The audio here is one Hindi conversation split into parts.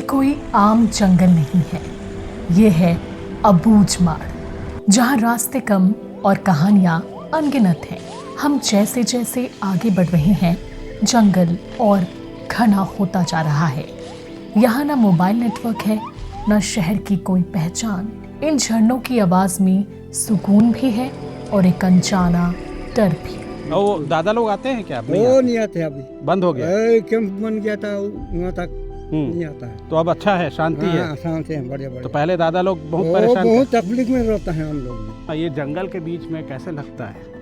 कोई आम जंगल नहीं है, ये है अबूझमाड़, जहाँ रास्ते कम और कहानियाँ अनगिनत हैं। हम जैसे जैसे आगे बढ़ रहे हैं, जंगल और घना होता जा रहा है। यहाँ ना मोबाइल नेटवर्क है, न शहर की कोई पहचान। इन झरनों की आवाज में सुकून भी है और एक अनजाना डर भी। और वो दादा लोग आते हैं क्या? वो नहीं आते अभी, बंद हो गया। कैंप बन गया था, वहाँ तक नहीं आता है। तो अब अच्छा है, शांति है। हाँ, शांति है, बढ़िया बढ़िया। तो पहले दादा लोग बहुत वो परेशान बहुत तकलीफ में रहता है हम लोग। ये जंगल के बीच में कैसे लगता है?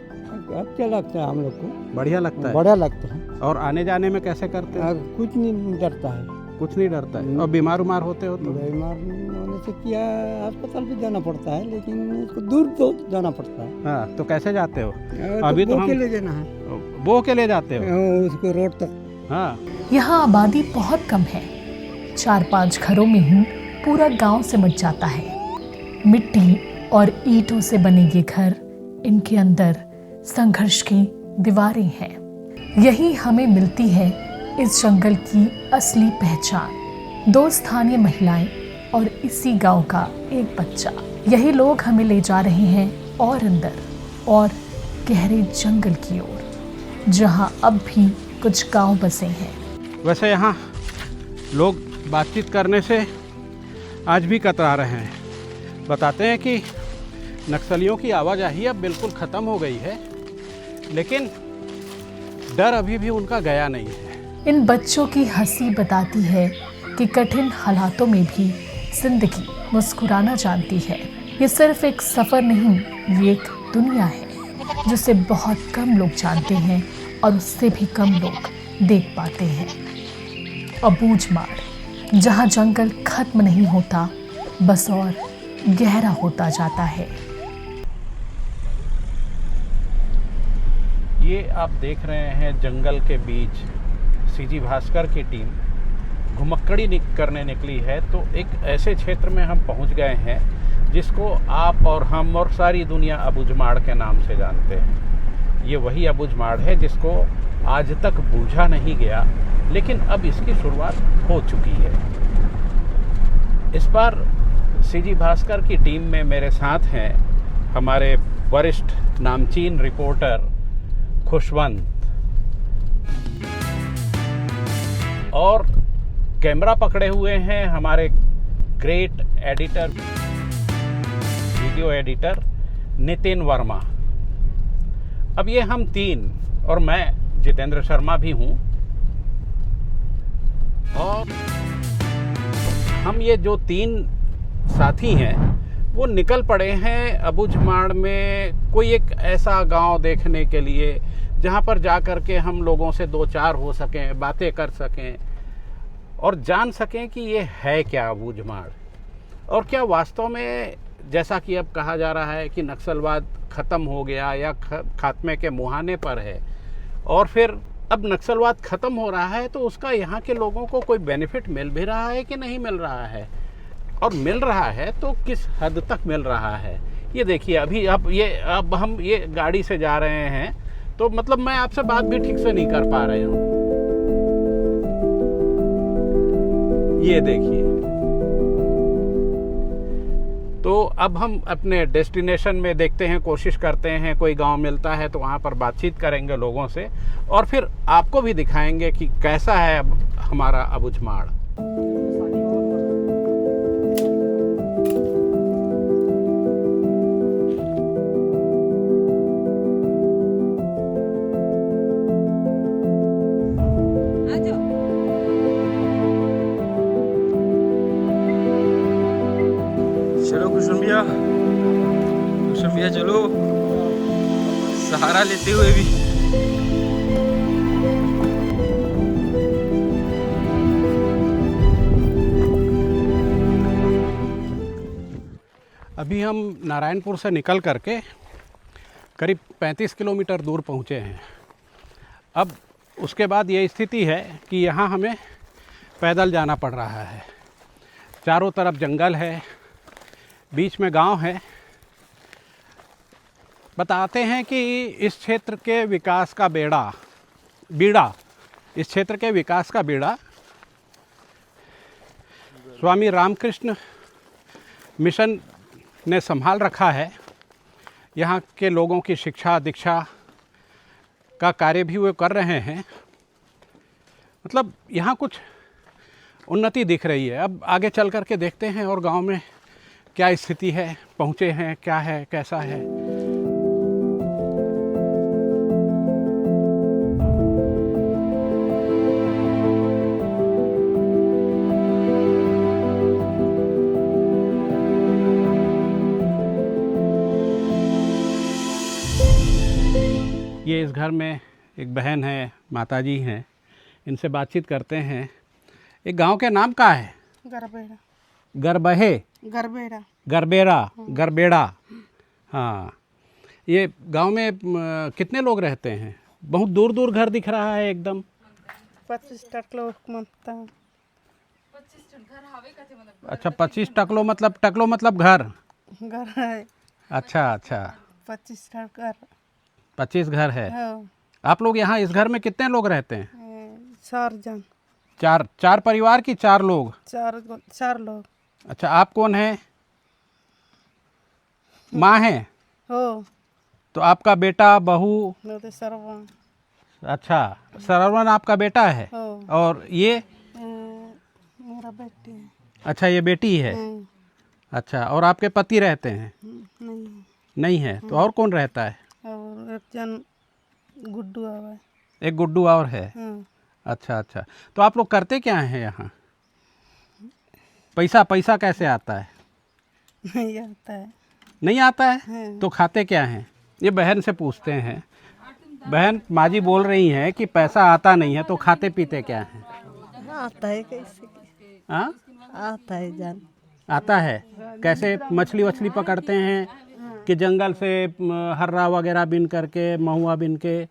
अच्छा लगता है हम लोग को, बढ़िया लगता है। बढ़िया लगता है। और आने जाने में कैसे करते हैं? कुछ नहीं डरता है, कुछ नहीं डरता है। और बीमार उमार होते हो तो? बीमार होने से क्या अस्पताल भी जाना पड़ता है, लेकिन उसको दूर तो जाना पड़ता है। हाँ, तो कैसे जाते हो? अभी तो के ले जाना है, बो के ले जाते हो? उसको रोड तक। हाँ, यहाँ आबादी बहुत कम है, 4-5 घरों में ही पूरा गांव सिमट जाता है। मिट्टी और ईंटों से बने ये घर, इनके अंदर संघर्ष की दीवारें हैं। यही हमें मिलती है इस जंगल की असली पहचान। 2 स्थानीय महिलाएं और इसी गांव का एक बच्चा। यही लोग हमें ले जा रहे हैं और अंदर और गहरे जंगल की ओर, जहां अब भी कुछ गांव बसे हैं। वैसे यहाँ लोग बातचीत करने से आज भी कतरा रहे हैं। बताते हैं कि नक्सलियों की आवाजाही अब बिल्कुल ख़त्म हो गई है, लेकिन डर अभी भी उनका गया नहीं है। इन बच्चों की हंसी बताती है कि कठिन हालातों में भी जिंदगी मुस्कुराना जानती है। ये सिर्फ एक सफ़र नहीं, ये एक दुनिया है जिसे बहुत कम लोग जानते हैं और उससे भी कम लोग देख पाते हैं। अबूझमाड़, जहाँ जंगल खत्म नहीं होता, बस और गहरा होता जाता है। ये आप देख रहे हैं जंगल के बीच सीजी भास्कर की टीम घुमक्कड़ी करने निकली है। तो एक ऐसे क्षेत्र में हम पहुंच गए हैं जिसको आप और हम और सारी दुनिया अबूझमाड़ के नाम से जानते हैं। ये वही अबूझमाड़ है जिसको आज तक बूझा नहीं गया, लेकिन अब इसकी शुरुआत हो चुकी है। इस बार सीजी भास्कर की टीम में मेरे साथ हैं हमारे वरिष्ठ नामचीन रिपोर्टर खुशवंत, और कैमरा पकड़े हुए हैं हमारे great editor, video editor Nitin Verma. अब ये हम 3 और मैं जितेंद्र शर्मा भी हूँ, और हम ये जो 3 साथी हैं वो निकल पड़े हैं अबूझमाड़ में कोई एक ऐसा गांव देखने के लिए जहां पर जा कर के हम लोगों से 2-4 हो सकें, बातें कर सकें और जान सकें कि ये है क्या अबूझमाड़, और क्या वास्तव में जैसा कि अब कहा जा रहा है कि नक्सलवाद ख़त्म हो गया या खात्मे के मुहाने पर है, और फिर अब नक्सलवाद ख़त्म हो रहा है तो उसका यहाँ के लोगों को कोई बेनिफिट मिल भी रहा है कि नहीं मिल रहा है, और मिल रहा है तो किस हद तक मिल रहा है। ये देखिए, अभी अब हम ये गाड़ी से जा रहे हैं तो मतलब मैं आपसे बात भी ठीक से नहीं कर पा रहे हूँ। ये देखिए, तो अब हम अपने डेस्टिनेशन में देखते हैं, कोशिश करते हैं कोई गांव मिलता है तो वहाँ पर बातचीत करेंगे लोगों से, और फिर आपको भी दिखाएंगे कि कैसा है अब हमारा अबूझमाड़। चलो कुशुम भैया चलो, सहारा लेते हुए भी। अभी हम नारायणपुर से निकल करके करीब 35 किलोमीटर दूर पहुँचे हैं। अब उसके बाद ये स्थिति है कि यहाँ हमें पैदल जाना पड़ रहा है। चारों तरफ जंगल है, बीच में गांव है। बताते हैं कि इस क्षेत्र के विकास का बीड़ा इस क्षेत्र के विकास का बीड़ा स्वामी रामकृष्ण मिशन ने संभाल रखा है। यहाँ के लोगों की शिक्षा दीक्षा का कार्य भी वो कर रहे हैं। मतलब यहाँ कुछ उन्नति दिख रही है। अब आगे चल कर के देखते हैं और गांव में क्या स्थिति है, पहुँचे हैं, क्या है, कैसा है। ये इस घर में एक बहन है, माताजी हैं, इनसे बातचीत करते हैं। एक गांव के नाम का है? गरबेड़ा। गरबहे? गरबेड़ा। गरबेड़ा, गरबेड़ा। हाँ, ये गांव में कितने लोग रहते हैं? बहुत दूर दूर घर दिख रहा है एकदम। 25 टकलो मनता। अच्छा, 25 टकलो मतलब घर? घर है। अच्छा अच्छा, 25 घर। 25 घर है। हाँ। आप लोग यहाँ इस घर में कितने लोग रहते हैं? 4 जन। चार परिवार की 4 लोग? 4 लोग। अच्छा, आप कौन है? माँ है? हो। तो आपका बेटा, बहू? सरवन। अच्छा, सरवन आपका बेटा है। हो। और ये? मेरा बेटी है। अच्छा, ये बेटी है। अच्छा, और आपके पति रहते हैं? नहीं। नहीं है। तो और कौन रहता है? और एक जन गुड्डू आवा। एक गुड्डू और है। अच्छा अच्छा, तो आप लोग करते क्या हैं यहाँ? पैसा कैसे आता है? नहीं आता है। नहीं आता है? तो खाते क्या हैं? ये बहन से पूछते हैं। बहन, माँ जी बोल रही हैं कि पैसा आता नहीं है, तो खाते पीते क्या हैं? आता है कैसे? हाँ, आता है जान। आता है। कैसे? मछली वछली पकड़ते हैं कि जंगल से हर्रा वगैरह बिन करके, महुआ बिन के?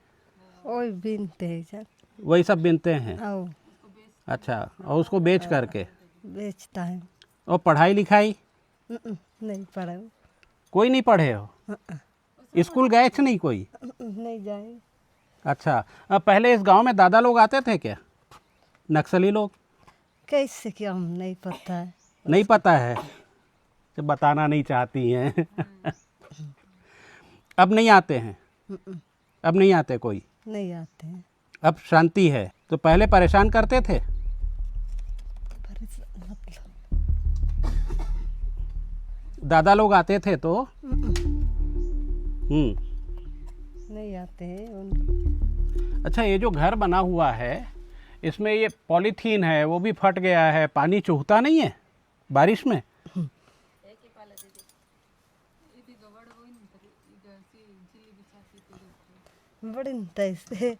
ओए बिनते हैं जान। वही सब बिनते हैं? आओ। अच्छा, और उसको बेच करके? बेचता है। और पढ़ाई लिखाई? नहीं पढ़ा। कोई नहीं पढ़े हो? स्कूल गए थे नहीं कोई? नहीं जाए। अच्छा, पहले इस गांव में दादा लोग आते थे क्या? नक्सली लोग? कैसे क्या हम नहीं पता है। नहीं पता है तो बताना नहीं चाहती हैं। अब नहीं आते हैं? अब नहीं आते कोई? नहीं आते हैं। अब शांति है। तो पहले परेशान करते थे? दादा लोग आते थे तो? नहीं आते हैं। अच्छा, ये जो घर बना हुआ है, इसमें ये पॉलीथीन है, वो भी फट गया है। पानी चूहता नहीं है बारिश में? बड़ी तैसे।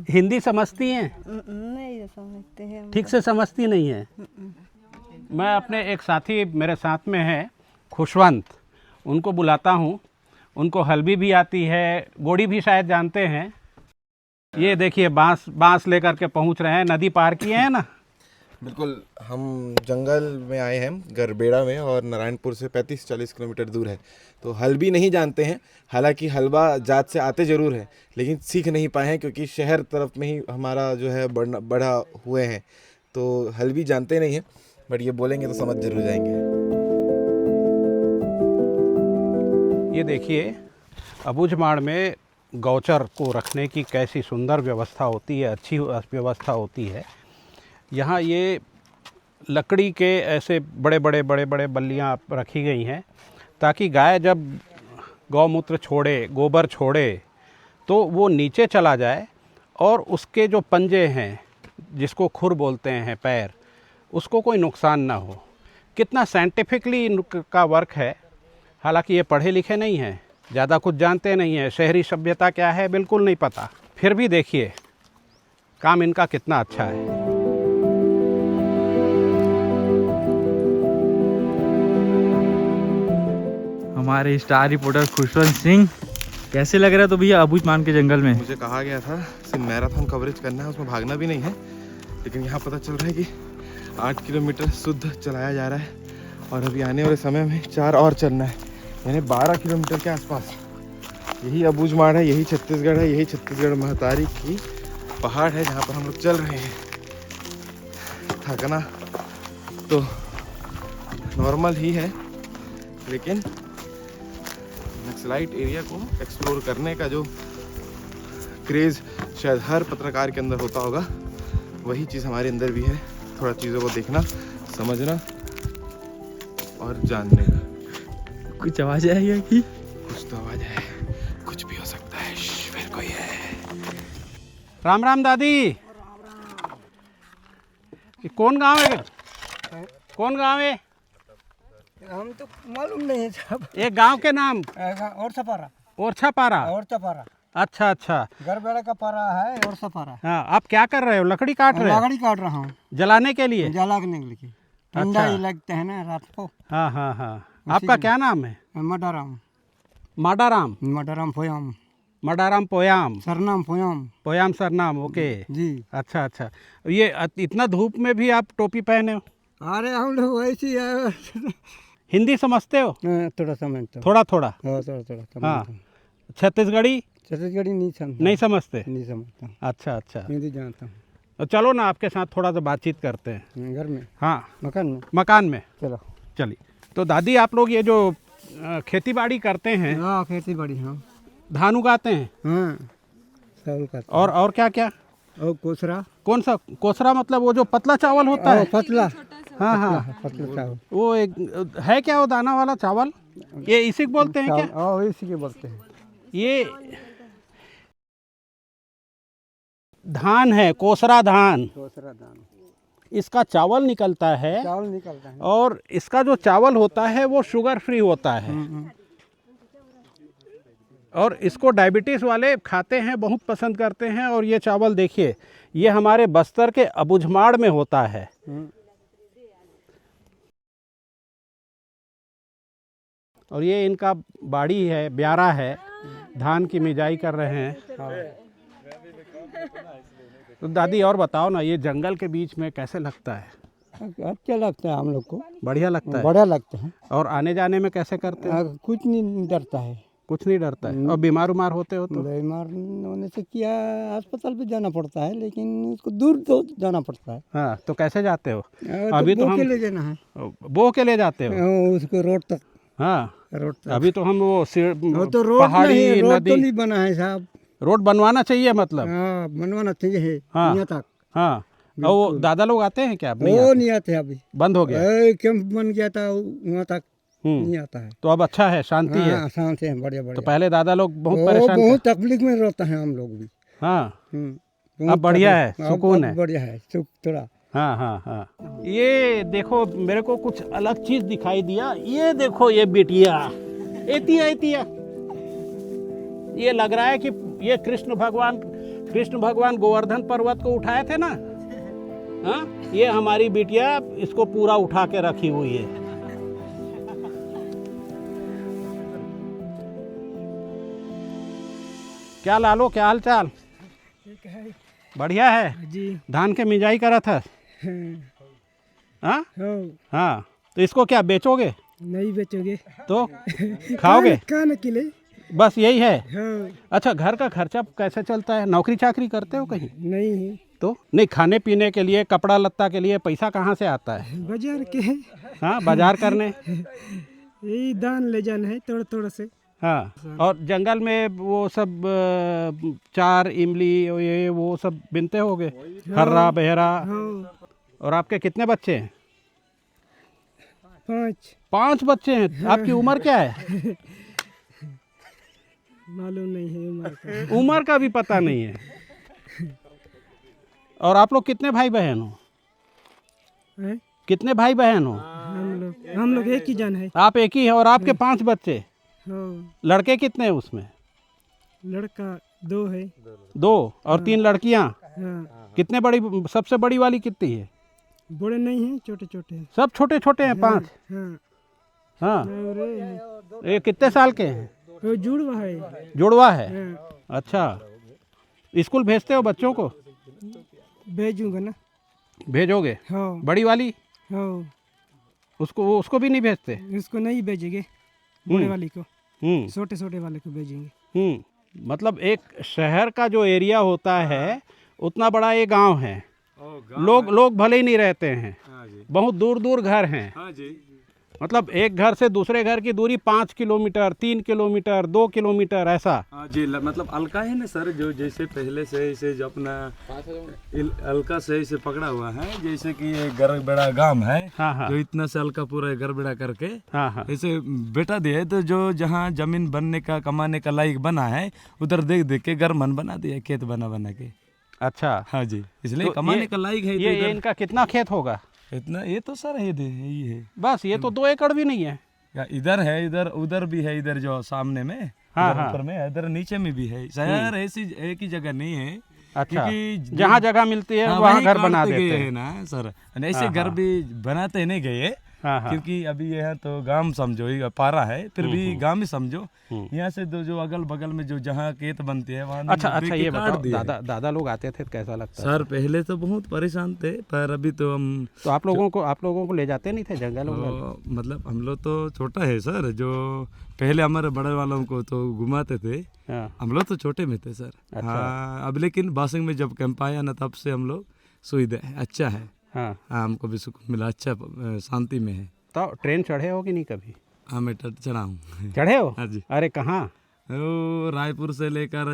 हिंदी समझती हैं? नहीं समझते हैं। ठीक से समझती नहीं है। मैं अपने एक साथी मेरे साथ में है, खुशवंत, उनको बुलाता हूँ। उनको हल्बी भी आती है, गोड़ी भी शायद जानते हैं। ये देखिए, बांस लेकर के पहुँच रहे हैं। नदी पार किए हैं ना? बिल्कुल, हम जंगल में आए हैं, गरबेड़ा में, और नारायणपुर से 35-40 किलोमीटर दूर है। तो हल्बी नहीं जानते हैं। हालांकि हलवा जात से आते ज़रूर हैं, लेकिन सीख नहीं पाए हैं क्योंकि शहर तरफ में ही हमारा जो है बढ़ा हुए हैं। तो हल्बी जानते नहीं हैं, बट ये बोलेंगे तो समझ जरूर जाएंगे। ये देखिए, अबूझमाड़ में गौचर को रखने की कैसी सुंदर व्यवस्था होती है, अच्छी व्यवस्था होती है। यहाँ ये लकड़ी के ऐसे बड़े बड़े बल्लियाँ रखी गई हैं ताकि गाय जब गौमूत्र छोड़े, गोबर छोड़े, तो वो नीचे चला जाए और उसके जो पंजे हैं, जिसको खुर बोलते हैं, पैर, उसको कोई नुकसान ना हो। कितना साइंटिफिकली इनका वर्क है। हालांकि ये पढ़े लिखे नहीं हैं, ज़्यादा कुछ जानते नहीं हैं, शहरी सभ्यता क्या है बिल्कुल नहीं पता। फिर भी देखिए काम इनका कितना अच्छा है। हमारे स्टार रिपोर्टर खुशवंत सिंह, कैसे लग रहा है तो भैया अबूझमाड़ के जंगल में? मुझे कहा गया था सिर्फ मैराथन कवरेज करना है, उसमें भागना भी नहीं है, लेकिन यहाँ पता चल रहा है कि 8 किलोमीटर शुद्ध चलाया जा रहा है और अभी आने वाले समय में 4 और चलना है, यानी 12 किलोमीटर के आसपास। यही अबूझमाड़ है, यही छत्तीसगढ़ है, यही छत्तीसगढ़ महतारी की पहाड़ है जहाँ पर हम लोग चल रहे हैं। थकना तो नॉर्मल ही है, लेकिन नक्सलाइट एरिया को एक्सप्लोर करने का जो क्रेज़ शायद हर पत्रकार के अंदर होता होगा, वही चीज़ हमारे अंदर भी है। थोड़ा चीज़ों को देखना, समझना और जानने का। कुछ आवाज आएगी कि कुछ तो आवाज है, कुछ भी हो सकता है। फिर कोई है। राम राम दादी। ये कौन गांव है? कौन गांव है? हम तो मालूम नहीं है साहब। एक गांव के नाम और सपारा, ओरछा पारा। और चपारा, अच्छा अच्छा। गरबेड़ा का पारा है और सपारा। हाँ, आप क्या कर रहे हो? लकड़ी काट रहे हो? लकड़ी काट रहा हूँ जलाने के लिए? जलाने के लिए। ठंडा अच्छा। ही लगता है ना रात को। हाँ हाँ हाँ। आपका क्या नाम है? मडाराम, माडाराम। मडाराम फोयाम, माडाराम पोयाम। सरनाम फोयाम पोयाम सरनाम। ओके। जी। अच्छा अच्छा। ये इतना धूप में भी आप टोपी पहने हो? अरे हम लोग वैसे ही हिंदी समझते हो? थोड़ा समझता हूँ। थोड़ा थोड़ा। हाँ, थोड़ा थोड़ा समझता हाँ। हूँ। छत्तीसगढ़ी छत्तीसगढ़ी नहीं समझता। नहीं समझते? नहीं समझता हूँ। अच्छा अच्छा। हिंदी जानता हूँ। तो चलो ना, आपके साथ थोड़ा सा बातचीत करते हैं। घर में, हाँ, मकान में। मकान में। चलो। चलिए। तो दादी, आप लोग ये जो खेती बाड़ी करते हैं, हाँ, खेती बड़ी। हाँ धान उगाते हैं हाँ, चावल का। और क्या क्या? और कोसरा। कौन सा कोसरा? मतलब वो जो पतला चावल होता है? पतला। हाँ हाँ। पतला चावल। वो एक है क्या, वो दाना वाला चावल? ये इसी को बोलते हैं क्या? हाँ, इसी के बोलते हैं। ये धान है, कोसरा धान। कोसरा धान। इसका चावल निकलता है, चावल निकलता है। और इसका जो चावल होता है वो शुगर फ्री होता है। और इसको डायबिटीज़ वाले खाते हैं, बहुत पसंद करते हैं। और ये चावल देखिए, ये हमारे बस्तर के अबुझमाड़ में होता है। और ये इनका बाड़ी है, ब्यारा है, धान की मिजाई कर रहे हैं। तो दादी और बताओ ना, ये जंगल के बीच में कैसे लगता है? अच्छा लगता है हम लोग को। बढ़िया लगता है? बड़ा लगता है। और आने जाने में कैसे करते हो? कुछ नहीं डरता है। कुछ नहीं डरता है? और बीमार उमार होते हो तो? बीमार होने से क्या, अस्पताल भी जाना पड़ता है, लेकिन उसको दूर तो जाना पड़ता है। हाँ, तो कैसे जाते हो? अभी तो हम ले जाना है। बो के ले जाते हो? उसको रोड तक। हाँ, रोड तक। अभी तो हम वो तो रोड पहाड़ी नहीं, रोड नदी तो नहीं बना है साहब। रोड बनवाना चाहिए मतलब। हाँ, बनवाना चाहिए। हाँ। यहाँ तक। हाँ। और वो दादा लोग आते हैं क्या? अब नहीं वो आते? नहीं आते अभी, बंद हो गया? कैंप बन गया था, वहाँ तक नहीं आता है। तो अब अच्छा है, शांति है? हाँ, शांति है, बढ़िया बढ़िया। तो पहले दादा लोग बहुत वो परेशान थे। बहुत तकलीफ में रहता है हम लोग भी। हाँ। बहुत अब बढ़िया है, तकलीफ। सुकून अब है। बढ़िया है, सुख थोड़ा। हाँ हाँ हाँ। ये देखो, मेरे को कुछ अलग चीज दिखाई दिया। ये देखो, ये बिटिया एतिया एतिया, ये लग रहा है कि ये कृष्ण भगवान गोवर्धन पर्वत को उठाए थे ना। हाँ, ये हमारी बिटिया इसको पूरा उठा के रखी हुई है। क्या लालो, क्या हाल चाल? बढ़िया है जी। धान के मिजाई करा था। हाँ हाँ। तो इसको क्या बेचोगे? नहीं बेचोगे तो खाओगे? खाने के लिए। बस यही है? हाँ। अच्छा, घर का खर्चा कैसे चलता है? नौकरी चाकरी करते हो कहीं? नहीं, तो नहीं, खाने पीने के लिए, कपड़ा लत्ता के लिए पैसा कहाँ से आता है? बाजार के। हाँ, बाजार करने। यही दान ले जाना है थोड़ा थोड़ा से। हाँ। और जंगल में वो सब चार, इमली, ये वो सब बिनते होगे, हर्रा बहरा। और आपके कितने बच्चे हैं? 5 बच्चे हैं। आपकी उम्र क्या है? मालूम नहीं है उम्र का। उम्र का भी पता नहीं है। और आप लोग कितने भाई बहन हो? कितने भाई बहन हो? हम लोग एक ही जन है। आप एक ही है। और आपके 5 बच्चे? लड़के कितने हैं उसमें? लड़का 2 है। 2 और 3 लड़कियां। हाँ। कितने बड़ी, सबसे बड़ी वाली कितनी है? बड़े नहीं हैं, छोटे छोटे हैं। सब छोटे छोटे हैं? 5? हाँ। हाँ। और ये कितने साल के हैं? वो जुड़वा है। जुड़वा है? हाँ। अच्छा। स्कूल भेजते हो बच्चों को? भेजूंगा ना। भेजोगे? हाँ। बड़ी वाली? हाँ। उसको भी नहीं भेजते? उसको नहीं भेजेंगे, बड़े वाली को। हम्म। छोटे छोटे वाले को भेजेंगे। मतलब एक शहर का जो एरिया होता है, उतना बड़ा ये गांव है। लोग भले ही नहीं रहते हैं, हाँ जी, बहुत दूर दूर घर हैं। हाँ जी, मतलब एक घर से दूसरे घर की दूरी 5 किलोमीटर, 3 किलोमीटर, 2 किलोमीटर ऐसा। हाँ जी। मतलब अलका है ना सर, जो जैसे पहले से इसे जो अपना अलका से इसे पकड़ा हुआ है, जैसे कि ये गरबेड़ा गांव है, हाँ हाँ जो इतना से अलका पूरा गरबेड़ा करके हाँ हाँ। ऐसे बेटा दिया है, तो जो जहाँ जमीन बनने का कमाने का लायक बना है, उधर देख देख के घर मन बना दिया, खेत बना बना के। अच्छा, हाँ जी, इसलिए तो कमाने का लायक है। तो ये इधर इनका कितना खेत होगा? इतना ये तो सर यही है। बस ये तो 2 एकड़ भी नहीं है। या इधर है, इधर उधर भी है, इधर जो सामने में, हाँ, इधर हाँ। ऊपर में है, इधर नीचे में भी है। शहर ऐसी एक ही जगह नहीं है। अच्छा, क्योंकि जहाँ जगह मिलती है हाँ, वहाँ वहीं घर बना काटते देते गए हैं। ना सर, ऐसे हाँ, घर हाँ। भी बनाते नहीं गए। हाँ हाँ। क्योंकि अभी ये है तो गांव समझो, ये पारा है, फिर भी गांव ही समझो। यहाँ से जो अगल बगल में जो जहाँ खेत बनते हैं वहाँ अच्छा अच्छा, ये काट बताओ, दिए। दादा लोग आते थे तो कैसा लगता सर पहले तो बहुत परेशान थे, पर अभी तो हम तो आप लोगों को ले जाते नहीं थे जंगल वंगल? तो मतलब हम लोग तो छोटा है सर, जो पहले हमारे बड़े वालों को तो घुमाते थे। हाँ। हम लोग तो छोटे में थे सर। अच्छा। हाँ, अब लेकिन बासिंग में जब कैंप आया ना, तब से हम लोग सुविधा है, अच्छा है। हाँ। हाँ, हमको भी सुकून मिला, अच्छा शांति में है। तो ट्रेन चढ़े हो कि नहीं कभी? हाँ, मैं चढ़ा हूँ। चढ़े हो? हाँ जी। अरे कहाँ? वो रायपुर से लेकर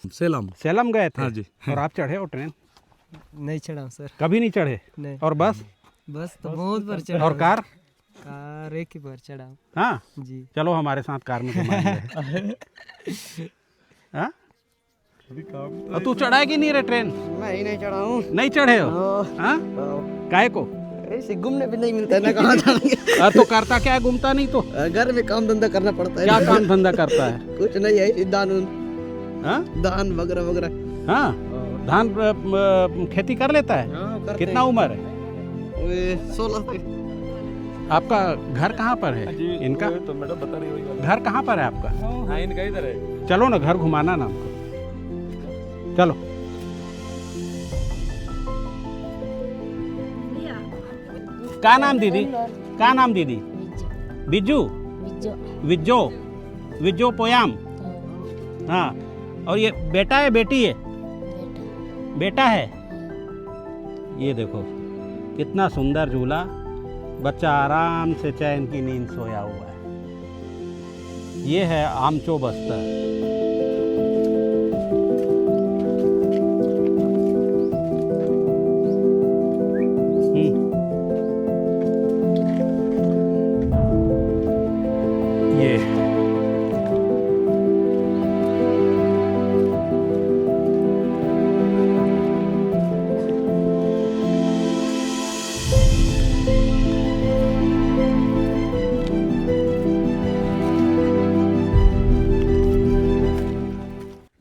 सेलम। सेलम गए थे? हाँ जी। और आप चढ़े हो ट्रेन? नहीं चढ़ा सर। कभी नहीं चढ़े? नहीं। और बस? बस तो बहुत बार चढ़ा। और कार? कार एक ही बार चढ़ा। हाँ जी। चलो हमारे साथ कार में घुमाएंगे। हाँ? और तू चढ़ा है कि नहीं रे ट्रेन? मैं नहीं चढ़ा हूँ। नहीं चढ़े हो? हाँ? काहे को? ऐसे घूमने भी नहीं मिलता है ना, कहाँ जाएंगे। तो करता क्या है, घूमता नहीं तो? घर में काम धंधा करना पड़ता है। क्या काम धंधा करता है? कुछ नहीं है, हाँ? दान वगैरह वगैरह। हाँ, धान खेती कर लेता है? कितना उम्र है? 16 से। आपका घर कहाँ पर है? इनका तो मैडम बता रही होगी। घर कहाँ पर है आपका? हाँ, इनका इधर है। चलो ना घर घुमाना ना हमको, चलो। क्या नाम दीदी? क्या नाम दीदी? बिज्जू? विज्जो? विज्जो पोयाम? हाँ। और ये बेटा है बेटी है? बेटा है। ये देखो कितना सुंदर झूला, बच्चा आराम से चैन की नींद सोया हुआ है। ये है आमचो बस्तर। ये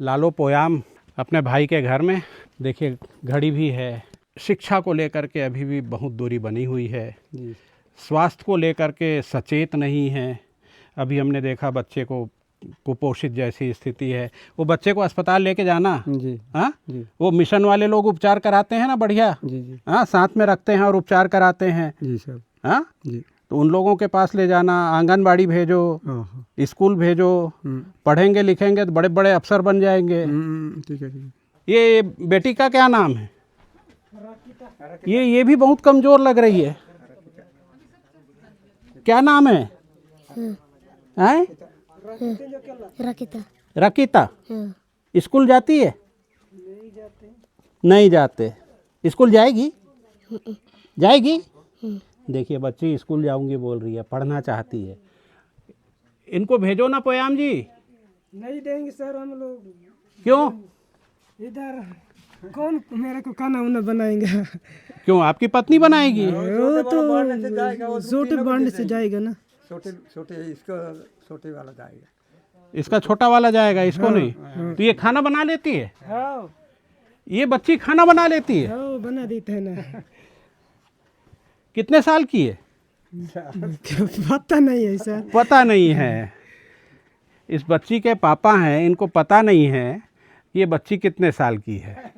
लालो पोयाम अपने भाई के घर में। देखिए घड़ी भी है। शिक्षा को लेकर के अभी भी बहुत दूरी बनी हुई है। स्वास्थ्य को लेकर के सचेत नहीं है। अभी हमने देखा बच्चे को कुपोषित जैसी स्थिति है, वो बच्चे को अस्पताल लेके जाना। जी हाँ, जी वो मिशन वाले लोग उपचार कराते हैं ना, बढ़िया। जी जी हाँ, साथ में रखते हैं और उपचार कराते हैं। जी सर हाँ, जी। तो उन लोगों के पास ले जाना, आंगनबाड़ी भेजो, स्कूल भेजो, पढ़ेंगे लिखेंगे तो बड़े बड़े अफसर बन जाएंगे। ठीक है ठीक है। ये बेटी का क्या नाम है? ये भी बहुत कमजोर लग रही है। क्या नाम है? हैं? रकीता। स्कूल जाती है? नहीं जाते। स्कूल जाएगी? जाएगी? देखिए बच्ची स्कूल जाऊंगी बोल रही है, पढ़ना चाहती है। इनको भेजो ना पोयाम जी। नहीं देंगे सर हम लोग। क्यों? इधर कौन मेरे को खाना वाना बनाएंगे? क्यों, आपकी पत्नी बनाएगी? वो तो छोटे बांड से जाएगा ना। छोटे इसको छोटे वाला जाएगा। इसका छोटा वाला जाएगा, इसको नहीं। तो ये खाना बना लेती है? हाँ ये बच्ची खाना बना लेती है? हाँ बना देते हैं ना। कितने साल की है? पता नहीं है सर। पता नहीं है। इस बच्ची के पापा हैं, इनको पता नहीं है ये बच्ची कितने साल की है।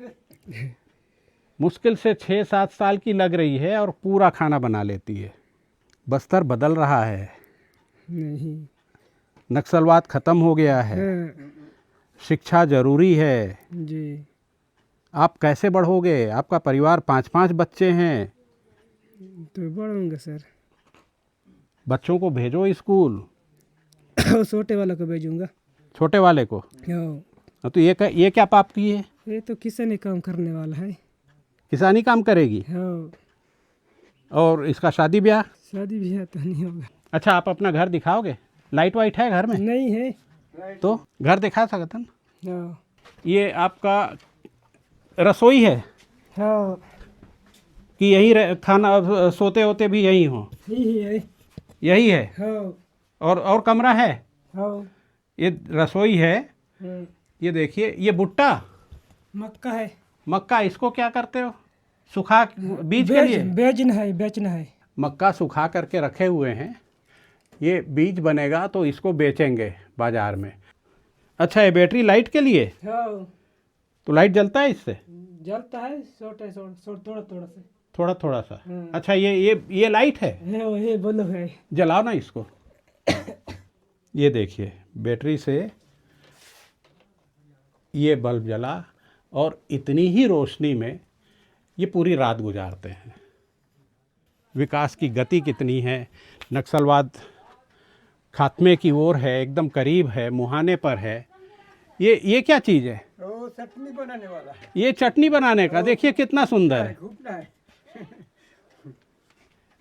मुश्किल से 6-7 साल की लग रही है और पूरा खाना बना लेती है। बस्तर बदल रहा है। नहीं। नक्सलवाद खत्म हो गया है। शिक्षा जरूरी है। जी। आप कैसे बढ़ोगे? आपका परिवार 5-5 बच्चे हैं। तो बढ़ूंगा सर। बच्चों को भेजो स्कूल। छोटे वाला को भेजूंगा। छोटे वाले को? हाँ। तो ये क्या पाप की है? ये तो किसानी काम करने वाला है। किसानी काम करेगी? हाँ। और इसका शादी ब्याह? शादी ब्याह तो नहीं होगा। अच्छा, आप अपना घर दिखाओगे? लाइट वाइट है घर में? नहीं है। तो घर दिखा सकते हैं? हाँ। ये आपका रसोई है हाँ। कि यही खाना सोते होते भी यही हो? यही है। यही है? हाँ। और कमरा है? हाँ। ये रसोई है। ये देखिए, ये भुट्टा मक्का है। मक्का, इसको क्या करते हो? सुखा बीज के लिए? बेचना है। मक्का सुखा करके रखे हुए हैं, ये बीज बनेगा तो इसको बेचेंगे बाजार में। अच्छा, ये बैटरी लाइट के लिए? हाँ। तो लाइट जलता है इससे? जलता है थोड़ा से। थोड़ा थोड़ा सा। अच्छा, ये लाइट है? ये बल्ब है। जलाओ ना इसको। ये देखिए, बैटरी से ये बल्ब जला और इतनी ही रोशनी में ये पूरी रात गुजारते हैं। विकास की गति कितनी है! नक्सलवाद खात्मे की ओर है, एकदम करीब है, मुहाने पर है। ये क्या चीज़ है? वो चटनी बनाने वाला है। ये चटनी बनाने का, देखिए कितना सुंदर है।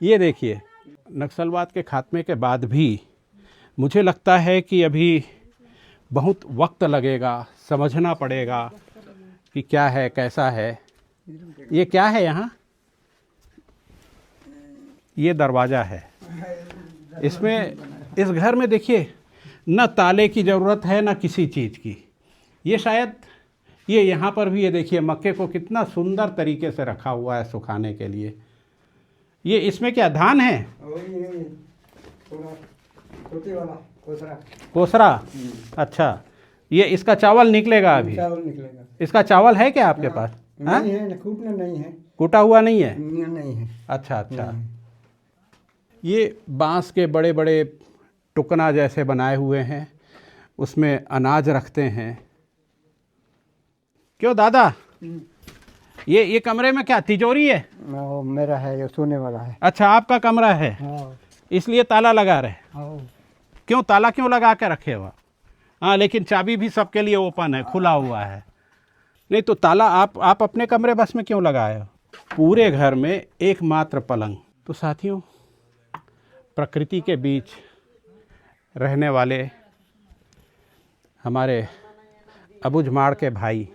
ये देखिए, नक्सलवाद के खात्मे के बाद भी मुझे लगता है कि अभी बहुत वक्त लगेगा, समझना पड़ेगा कि क्या है, कैसा है। ये क्या है यहाँ? ये दरवाज़ा है। इसमें, इस घर में देखिए, न ताले की ज़रूरत है न किसी चीज़ की। ये शायद, ये यहाँ पर भी, ये देखिए मक्के को कितना सुंदर तरीके से रखा हुआ है सुखाने के लिए। ये इसमें क्या धान है? छोटे वाला कोसरा। अच्छा, ये इसका चावल निकलेगा अभी? चावल निकलेगा। इसका चावल है क्या आपके पास? नहीं है, कूटना नहीं है। कूटा हुआ नहीं है? नहीं है। अच्छा अच्छा। ये बांस के बड़े बड़े टुकना जैसे बनाए हुए हैं, उसमें अनाज रखते हैं। क्यों दादा, ये कमरे में क्या तिजोरी है? वो मेरा है, ये सोने वाला है। अच्छा, आपका कमरा है, इसलिए ताला लगा रहे? क्यों ताला क्यों लगा के रखे हो? हाँ, लेकिन चाबी भी सबके लिए ओपन है, खुला हुआ है। नहीं तो ताला आप अपने कमरे बस में क्यों लगाए हो? पूरे घर में एकमात्र पलंग। तो साथियों, प्रकृति के बीच रहने वाले हमारे अबुझमाड़ के भाई,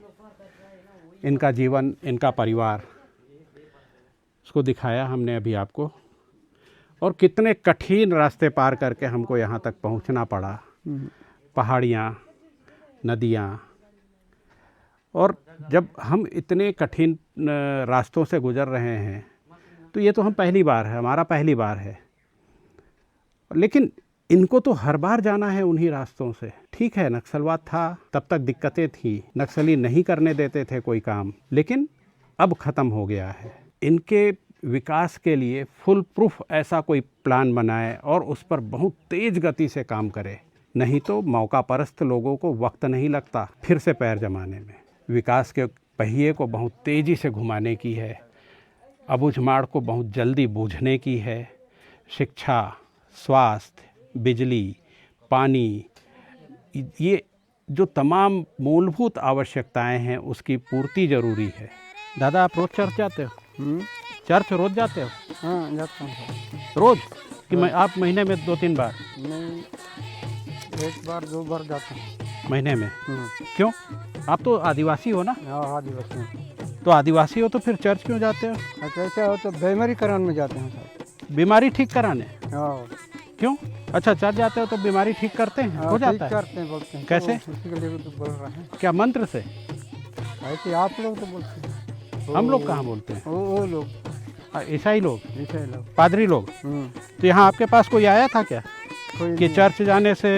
इनका जीवन, इनका परिवार, उसको दिखाया हमने अभी आपको, और कितने कठिन रास्ते पार करके हमको यहाँ तक पहुँचना पड़ा। पहाड़ियाँ, नदियाँ, और जब हम इतने कठिन रास्तों से गुज़र रहे हैं तो ये तो हम पहली बार है, हमारा पहली बार है। लेकिन इनको तो हर बार जाना है उन्हीं रास्तों से। ठीक है, नक्सलवाद था तब तक दिक्कतें थी, नक्सली नहीं करने देते थे कोई काम, लेकिन अब ख़त्म हो गया है। इनके विकास के लिए फुल प्रूफ ऐसा कोई प्लान बनाए और उस पर बहुत तेज़ गति से काम करे, नहीं तो मौका परस्त लोगों को वक्त नहीं लगता फिर से पैर जमाने में। विकास के पहिए को बहुत तेज़ी से घुमाने की है, अबुझमाड़ को बहुत जल्दी बूझने की है। शिक्षा, स्वास्थ्य, बिजली, पानी, ये जो तमाम मूलभूत आवश्यकताएं हैं उसकी पूर्ति ज़रूरी है। दादा, आप रोज़ चर्च जाते हो? चर्च रोज़ जाते हो? हाँ, जाता हूँ। रोज़ कि आप महीने में 2-3 बार? मैं 1 बार 2 बार जाता हूँ महीने में। क्यों? आप तो आदिवासी हो ना? हाँ, आदिवासी। तो आदिवासी हो तो फिर चर्च क्यों जाते हो? कैसे हो तो बीमारी कराने में जाते हैं साहब। बीमारी ठीक कराने? हाँ। क्यों? अच्छा, चर्च जाते हो तो बीमारी ठीक करते हैं? हो जाता है? करते हैं, बोलते हैं। कैसे? तो उसी के लिए तो बोल रहे हैं। क्या मंत्र से? ऐसे आप लोग तो बोलते हैं। हम लोग कहाँ बोलते हैं? वो लोग, ईसाई लोग, पादरी लोग। हम्म। तो यहाँ आपके पास कोई आया था क्या कोई कि नहीं। चर्च जाने से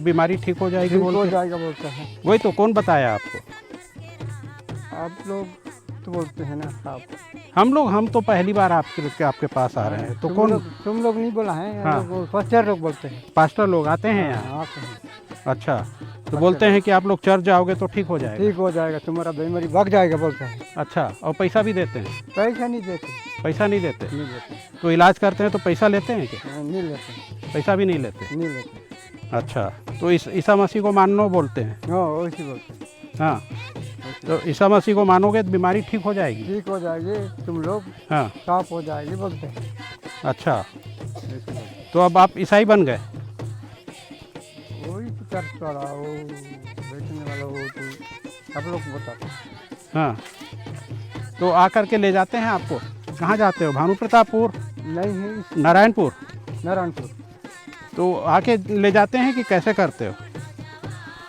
बीमारी ठीक हो जाएगी? ठीक हो बोलते? जाएगा बोलते हैं। वही तो, कौन बताया आपको? आप लोग तो बोलते हैं ना साहब। हम तो पहली बार आपके पास आ रहे हैं। तो तुम लोग नहीं बोला है, हाँ। पास्टर लोग बोलते हैं। पास्टर लोग आते हैं यहाँ? हाँ, आते हैं। अच्छा, तो बोलते हैं कि आप लोग चर्च जाओगे तो ठीक हो जाएगा। ठीक हो जाएगा, तुम्हारा बीमारी भाग जाएगा बोलते हैं। अच्छा, और पैसा भी देते हैं? पैसा नहीं देते, पैसा नहीं देते? नहीं देते, तो इलाज करते हैं तो पैसा लेते हैं क्या? नहीं लेते, पैसा भी नहीं लेते? नहीं लेते। अच्छा, तो इस ईसा मसीह को मानो बोलते हैं? हाँ वैसे बोलते हैं। हाँ, तो ईसा मसीह को मानोगे तो बीमारी ठीक हो जाएगी? ठीक हो जाएगी, तुम लोग हाँ, साफ हो जाएगी बोलते हैं। अच्छा, तो अब आप ईसाई बन गए? वही तो चर्च वाला वो बेचने वाला वो तो सब लोग बताते हैं। हाँ, तो आकर के ले जाते हैं आपको? कहाँ जाते हो? भानु प्रतापपुर, नहीं है नारायणपुर? नारायणपुर। तो आके ले जाते हैं कि कैसे करते हो?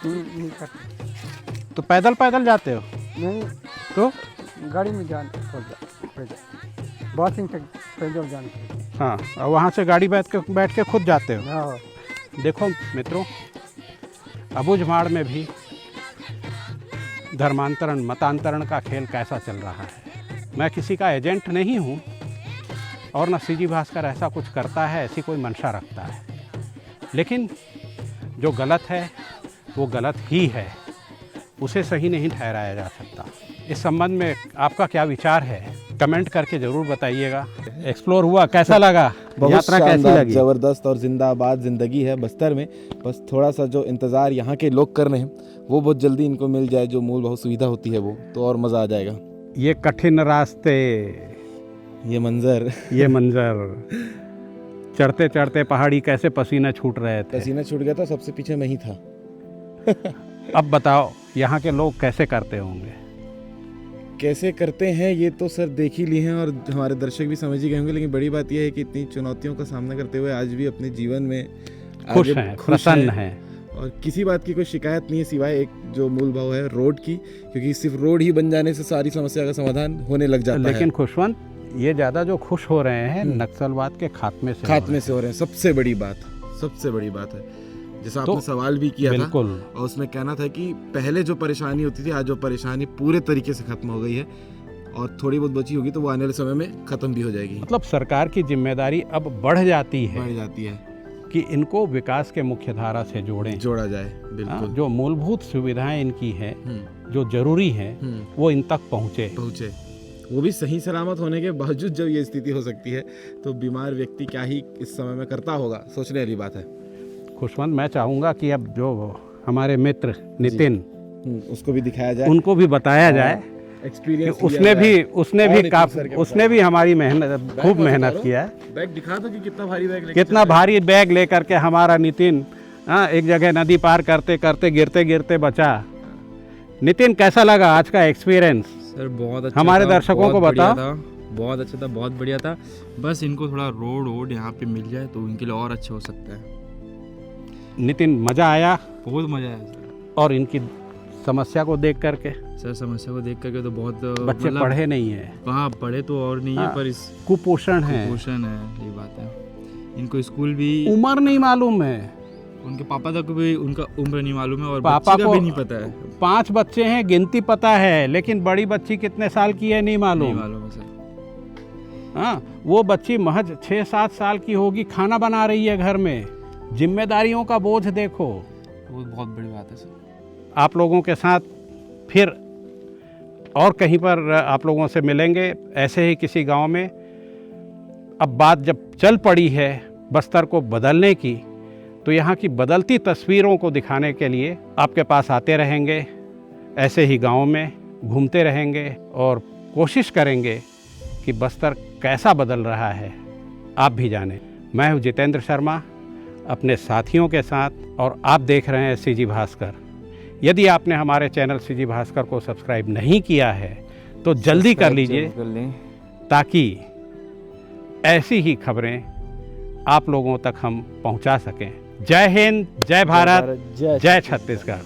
नहीं करते, तो पैदल पैदल जाते हो? नहीं तो गाड़ी में जाना पैदल, बसिंग से पैदल जाना। हाँ, और वहाँ से गाड़ी बैठ के खुद जाते हो? हाँ देखो मित्रों, अबुझमाड़ में भी धर्मांतरण मतांतरण का खेल कैसा चल रहा है। मैं किसी का एजेंट नहीं हूँ और न सीजी भास्कर ऐसा कुछ करता है, ऐसी कोई मंशा रखता है, लेकिन जो गलत है वो गलत ही है, उसे सही नहीं ठहराया जा सकता। इस संबंध में आपका क्या विचार है? कमेंट करके ज़रूर बताइएगा। एक्सप्लोर हुआ, कैसा लगा? यात्रा कैसी लगी? ज़बरदस्त और जिंदाबाद ज़िंदगी है बस्तर में। बस थोड़ा सा जो इंतज़ार यहाँ के लोग कर रहे हैं वो बहुत जल्दी इनको मिल जाए, जो मूलभूत सुविधा होती है वो, तो और मज़ा आ जाएगा। ये कठिन रास्ते, ये मंज़र चढ़ते चढ़ते पहाड़ी कैसे पसीना छूट रहे थे। पसीना छूट गया था, सबसे पीछे मैं ही था। अब बताओ यहाँ के लोग कैसे करते होंगे? कैसे करते हैं ये तो सर देख ही लिए हैं और हमारे दर्शक भी समझ ही गए होंगे, लेकिन बड़ी बात यह है कि इतनी चुनौतियों का सामना करते हुए आज भी अपने जीवन में खुश हैं, प्रसन्न हैं, और किसी बात की कोई शिकायत नहीं है सिवाय एक जो मूल भाव है रोड की, क्योंकि सिर्फ रोड ही बन जाने से सारी समस्या का समाधान होने लग जाता है। लेकिन खुशवंत, ये ज़्यादा जो खुश हो रहे हैं नक्सलवाद के खात्मे से हो रहे हैं। सबसे बड़ी बात है जैसा तो आपने सवाल भी किया था, बिल्कुल, और उसमें कहना था कि पहले जो परेशानी होती थी आज वो परेशानी पूरे तरीके से खत्म हो गई है, और थोड़ी बहुत बची होगी तो वो आने वाले समय में खत्म भी हो जाएगी। मतलब सरकार की जिम्मेदारी अब बढ़ जाती है कि इनको विकास के मुख्य धारा से जोड़ा जाए। बिल्कुल, जो मूलभूत सुविधाएं इनकी हैं, जो जरूरी हैं, वो इन तक पहुँचे, वो भी सही सलामत होने के बावजूद जब ये स्थिति हो सकती है तो बीमार व्यक्ति क्या ही इस समय में करता होगा, सोचने वाली बात है। खुशवंत, मैं चाहूँगा कि अब जो हमारे मित्र नितिन, उसको भी दिखाया जाए, उनको भी बताया जाए एक्सपीरियंस। उसने भी हमारी खूब मेहनत किया है। बैग दिखा दो कि कितना भारी बैग कितना भारी बैग लेकर के हमारा नितिन एक जगह नदी पार करते करते गिरते बचा। नितिन, कैसा लगा आज का एक्सपीरियंस? सर बहुत अच्छा, हमारे दर्शकों को बताओ। बहुत अच्छा था, बहुत बढ़िया था। बस इनको थोड़ा रोड यहाँ पे मिल जाए तो इनके लिए और अच्छा हो सकता है। नितिन, मज़ा आया? बहुत मज़ा आया सर। और इनकी समस्या को देख करके? सर समस्या को देख करके तो बहुत बच्चे पढ़े नहीं है। हाँ, पढ़े तो और नहीं है, पर इस कुपोषण है, ये बात है। इनको स्कूल भी उम्र नहीं मालूम है, उनके पापा तक भी उनका उम्र नहीं मालूम है, और पापा को भी नहीं पता है। 5 बच्चे हैं, गिनती पता है, लेकिन बड़ी बच्ची कितने साल की है नहीं मालूम है सर। हाँ, वो बच्ची महज 6-7 साल की होगी, खाना बना रही है घर में। जिम्मेदारियों का बोझ देखो, वो बहुत बड़ी बात है सर। आप लोगों के साथ फिर और कहीं पर आप लोगों से मिलेंगे ऐसे ही किसी गांव में। अब बात जब चल पड़ी है बस्तर को बदलने की, तो यहाँ की बदलती तस्वीरों को दिखाने के लिए आपके पास आते रहेंगे, ऐसे ही गाँव में घूमते रहेंगे और कोशिश करेंगे कि बस्तर कैसा बदल रहा है आप भी जानें। मैं हूँ जितेंद्र शर्मा अपने साथियों के साथ, और आप देख रहे हैं सीजी भास्कर। यदि आपने हमारे चैनल सीजी भास्कर को सब्सक्राइब नहीं किया है तो जल्दी कर लीजिए, ताकि ऐसी ही खबरें आप लोगों तक हम पहुंचा सकें। जय हिंद, जय भारत, जय छत्तीसगढ़।